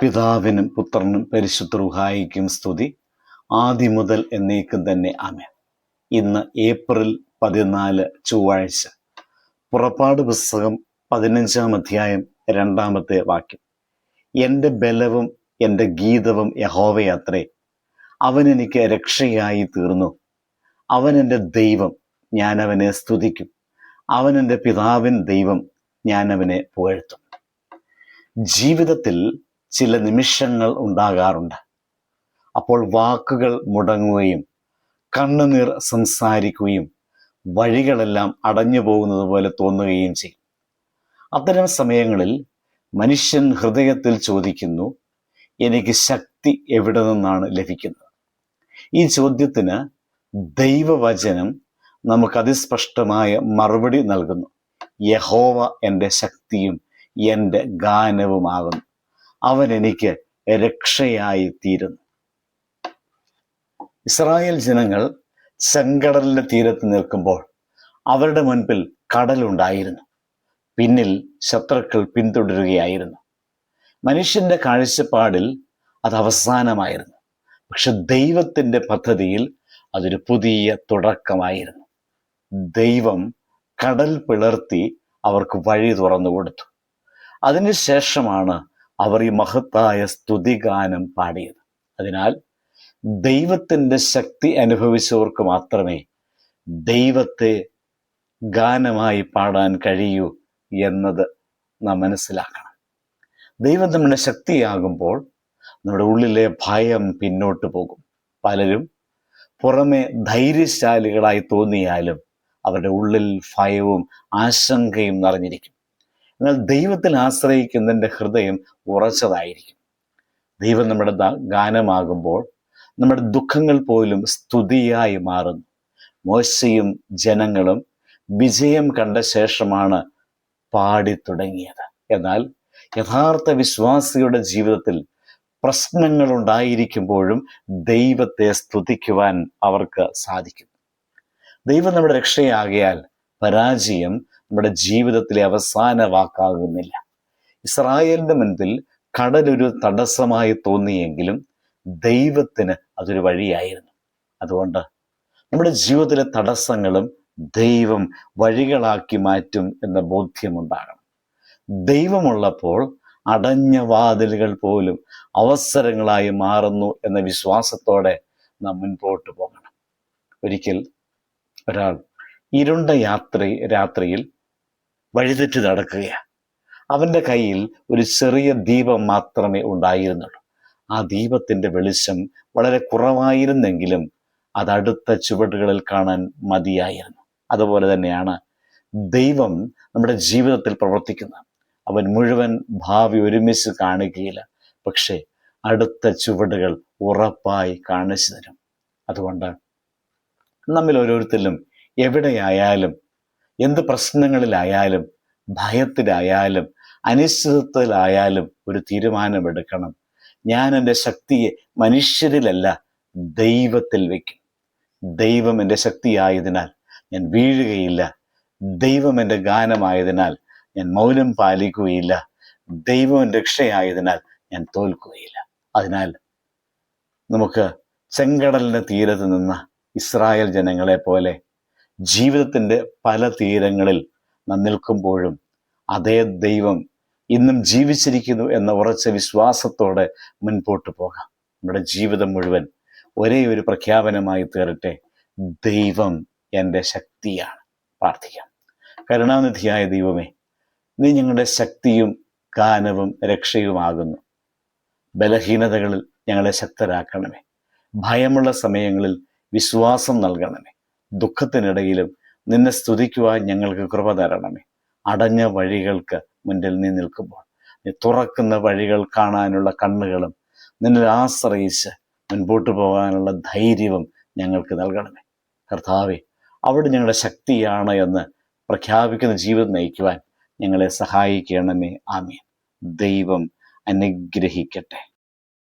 പിതാവിനും പുത്രനും പരിശുദ്ധ റൂഹായിക്കും സ്തുതി, ആദി മുതൽ എന്നേക്കും തന്നെ ആമേൻ. ഇന്ന് ഏപ്രിൽ 14 ചൊവ്വാഴ്ച. പുറപ്പാട് പുസ്തകം 15 അധ്യായം 2 വാക്യം. എൻ്റെ ബലവും എൻ്റെ ഗീതവും യഹോവയത്രേ, അവൻ എനിക്ക് രക്ഷയായി തീർന്നു. അവൻ എൻ്റെ ദൈവം, ഞാൻ അവനെ സ്തുതിക്കും. അവൻ എൻ്റെ പിതാവിൻ ദൈവം, ഞാൻ അവനെ പുകഴ്ത്തും. ജീവിതത്തിൽ ചില നിമിഷങ്ങൾ ഉണ്ടാകാറുണ്ട്. അപ്പോൾ വാക്കുകൾ മുടങ്ങുകയും കണ്ണുനീർ സംസാരിക്കുകയും വഴികളെല്ലാം അടഞ്ഞു പോകുന്നത് പോലെ തോന്നുകയും ചെയ്യും. അത്തരം സമയങ്ങളിൽ മനുഷ്യൻ ഹൃദയത്തിൽ ചോദിക്കുന്നു, എനിക്ക് ശക്തി എവിടെ നിന്നാണ് ലഭിക്കുന്നത്? ഈ ചോദ്യത്തിന് ദൈവവചനം നമുക്ക് അതിസ്പഷ്ടമായ മറുപടി നൽകുന്നു. യഹോവ എൻ്റെ ശക്തിയും എൻ്റെ ഗാനവുമാകുന്നു. അവൻ എനിക്ക് രക്ഷയായി തീരുന്നു. ഇസ്രായേൽ ജനങ്ങൾ ചെങ്കടലിന്റെ തീരത്ത് നിൽക്കുമ്പോൾ അവരുടെ മുൻപിൽ കടലുണ്ടായിരുന്നു. പിന്നിൽ ശത്രുക്കൾ പിന്തുടരുകയായിരുന്നു. മനുഷ്യന്റെ കാഴ്ചപ്പാടിൽ അത് അവസാനമായിരുന്നു. പക്ഷെ ദൈവത്തിന്റെ പദ്ധതിയിൽ അതൊരു പുതിയ തുടക്കമായിരുന്നു. ദൈവം കടൽ പിളർത്തി അവർക്ക് വഴി തുറന്നു കൊടുത്തു. അതിനുശേഷമാണ് അവർ ഈ മഹത്തായ സ്തുതിഗാനം പാടിയത്. അതിനാൽ ദൈവത്തിൻ്റെ ശക്തി അനുഭവിച്ചവർക്ക് മാത്രമേ ദൈവത്തെ ഗാനമായി പാടാൻ കഴിയൂ എന്നത് നാം മനസ്സിലാക്കണം. ദൈവം നമ്മുടെ ശക്തിയാകുമ്പോൾ നമ്മുടെ ഉള്ളിലെ ഭയം പിന്നോട്ട് പോകും. പലരും പുറമെ ധൈര്യശാലികളായി തോന്നിയാലും അവരുടെ ഉള്ളിൽ ഭയവും ആശങ്കയും നിറഞ്ഞിരിക്കും. എന്നാൽ ദൈവത്തിൽ ആശ്രയിക്കുന്നതിൻ്റെ ഹൃദയം ഉറച്ചതായിരിക്കും. ദൈവം നമ്മുടെ ഗാനമാകുമ്പോൾ നമ്മുടെ ദുഃഖങ്ങൾ പോലും സ്തുതിയായി മാറുന്നു. മോശയും ജനങ്ങളും വിജയം കണ്ട ശേഷമാണ് പാടി തുടങ്ങിയത്. എന്നാൽ യഥാർത്ഥ വിശ്വാസിയുടെ ജീവിതത്തിൽ പ്രശ്നങ്ങൾ ഉണ്ടായിരിക്കുമ്പോഴും ദൈവത്തെ സ്തുതിക്കുവാൻ അവർക്ക് സാധിക്കും. ദൈവം നമ്മുടെ രക്ഷയാകിയാൽ പരാജയം നമ്മുടെ ജീവിതത്തിലെ അവസാന വാക്കാകുന്നില്ല. ഇസ്രായേലിന്റെ മുൻപിൽ കടലൊരു തടസ്സമായി തോന്നിയെങ്കിലും ദൈവത്തിന് അതൊരു വഴിയായിരുന്നു. അതുകൊണ്ട് നമ്മുടെ ജീവിതത്തിലെ തടസ്സങ്ങളും ദൈവം വഴികളാക്കി മാറ്റും എന്ന ബോധ്യമുണ്ടാകണം. ദൈവമുള്ളപ്പോൾ അടഞ്ഞ വാതിലുകൾ പോലും അവസരങ്ങളായി മാറുന്നു എന്ന വിശ്വാസത്തോടെ നാം മുൻപോട്ട് പോകണം. ഒരിക്കൽ ഒരാൾ ഇരുണ്ട രാത്രിയിൽ വഴിതെറ്റി നടക്കുകയാണ്. അവൻ്റെ കയ്യിൽ ഒരു ചെറിയ ദീപം മാത്രമേ ഉണ്ടായിരുന്നുള്ളൂ. ആ ദീപത്തിൻ്റെ വെളിച്ചം വളരെ കുറവായിരുന്നെങ്കിലും അത് അടുത്ത ചുവടുകളിൽ കാണാൻ മതിയായിരുന്നു. അതുപോലെ തന്നെയാണ് ദൈവം നമ്മുടെ ജീവിതത്തിൽ പ്രവർത്തിക്കുന്നത്. അവൻ മുഴുവൻ ഭാവി ഒരുമിച്ച് കാണിക്കുകയില്ല, പക്ഷേ അടുത്ത ചുവടുകൾ ഉറപ്പായി കാണിച്ചു തരും. അതുകൊണ്ട് നമ്മിൽ ഓരോരുത്തരിലും എവിടെയായാലും, എന്ത് പ്രശ്നങ്ങളിലായാലും, ഭയത്തിലായാലും, അനിശ്ചിതത്വത്തിലായാലും ഒരു തീരുമാനമെടുക്കണം. ഞാൻ എൻ്റെ ശക്തിയെ മനുഷ്യരിലല്ല ദൈവത്തിൽ വയ്ക്കും. ദൈവം എൻ്റെ ശക്തിയായതിനാൽ ഞാൻ വീഴുകയില്ല. ദൈവം എൻ്റെ ഗാനമായതിനാൽ ഞാൻ മൗനം പാലിക്കുകയില്ല. ദൈവം എൻ്റെ രക്ഷയായതിനാൽ ഞാൻ തോൽക്കുകയില്ല. അതിനാൽ നമുക്ക് ചെങ്കടലിൻ്റെ തീരത്ത് നിന്ന ഇസ്രായേൽ ജനങ്ങളെ പോലെ ജീവിതത്തിൻ്റെ പല തീരങ്ങളിൽ നാം നിൽക്കുമ്പോഴും അതേ ദൈവം ഇന്നും ജീവിച്ചിരിക്കുന്നു എന്ന ഉറച്ച വിശ്വാസത്തോടെ മുൻപോട്ട് പോകാം. നമ്മുടെ ജീവിതം മുഴുവൻ ഒരേ ഒരു പ്രഖ്യാപനമായി തീരട്ടെ, ദൈവം എൻ്റെ ശക്തിയാണ്. പ്രാർത്ഥിക്കാം. കരുണാനിധിയായ ദൈവമേ, നീ ഞങ്ങളുടെ ശക്തിയും ഗാനവും രക്ഷയുമാകുന്നു. ബലഹീനതകളിൽ ഞങ്ങളെ ശക്തരാക്കണമേ. ഭയമുള്ള സമയങ്ങളിൽ വിശ്വാസം നൽകണമേ. ദുഃഖത്തിനിടയിലും നിന്നെ സ്തുതിക്കുവാൻ ഞങ്ങൾക്ക് കൃപ തരണമേ. അടഞ്ഞ വഴികൾക്ക് മുന്നിൽ നീ നിൽക്കുമ്പോൾ നീ തുറക്കുന്ന വഴികൾ കാണാനുള്ള കണ്ണുകളും നിന്നിൽ ആശ്രയിച്ച് മുൻപോട്ട് പോകാനുള്ള ധൈര്യവും ഞങ്ങൾക്ക് നൽകണമേ. കർത്താവേ, അവിടെ ഞങ്ങളുടെ ശക്തിയാണ് എന്ന് പ്രഖ്യാപിക്കുന്ന ജീവിതം നയിക്കുവാൻ ഞങ്ങളെ സഹായിക്കണമേ. ആമേൻ. ദൈവം അനുഗ്രഹിക്കട്ടെ.